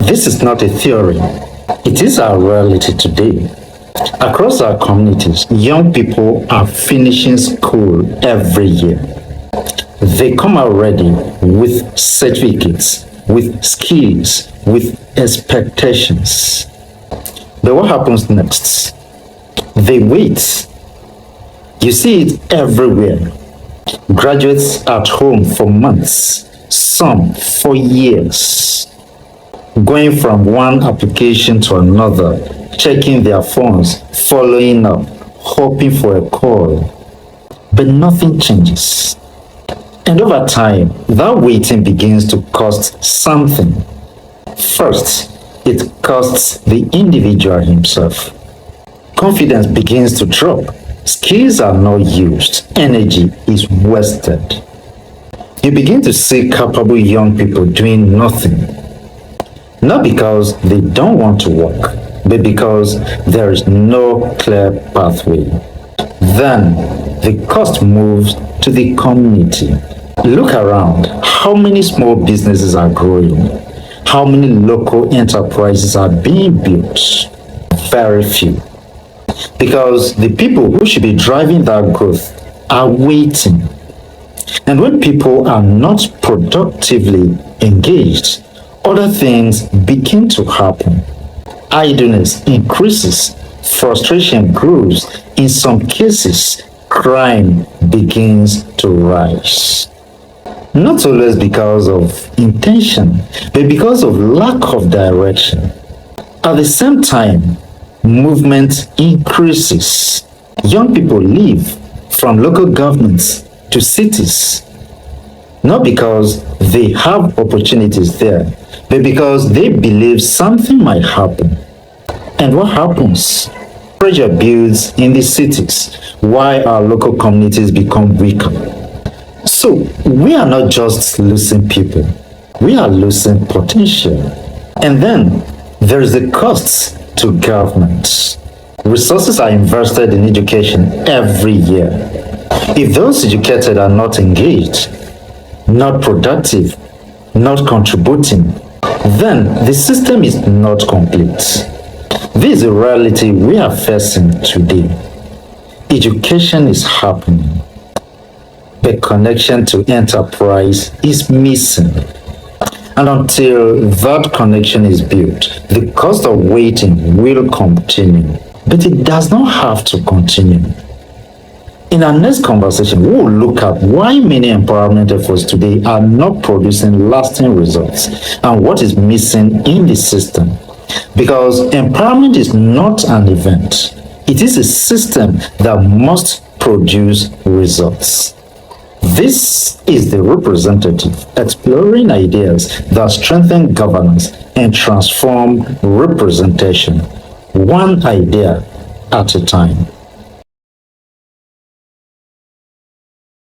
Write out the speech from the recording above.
This is not a theory. It is our reality today. Across our communities, young people are finishing school every year. They come out ready with certificates, with skills, with expectations. But what happens next? They wait. You see it everywhere. Graduates at home for months, some for years, going from one application to another, checking their phones, following up, hoping for a call. But nothing changes. And over time, that waiting begins to cost something. First, it costs the individual himself. Confidence begins to drop. Skills are not used. Energy is wasted. You begin to see capable young people doing nothing. Not because they don't want to work, but because there is no clear pathway. Then the cost moves to the community. Look around. How many small businesses are growing? How many local enterprises are being built? Very few. Because the people who should be driving that growth are waiting. And when people are not productively engaged, other things begin to happen. Idleness increases, frustration grows, in some cases, crime begins to rise. Not always because of intention, but because of lack of direction. At the same time, movement increases. Young people leave from local governments to cities, not because they have opportunities there, but because they believe something might happen. And what happens? Pressure builds in the cities, while our local communities become weaker. So we are not just losing people, we are losing potential. And then there is the cost to government. Resources are invested in education every year. If those educated are not engaged, not productive, not contributing, then the system is not complete. This is a reality we are facing today. Education is happening, but connection to enterprise is missing. And until that connection is built, the cost of waiting will continue. But it does not have to continue. In our next conversation, we will look at why many empowerment efforts today are not producing lasting results and what is missing in the system. Because empowerment is not an event. It is a system that must produce results. This is the representative exploring ideas that strengthen governance and transform representation, one idea at a time.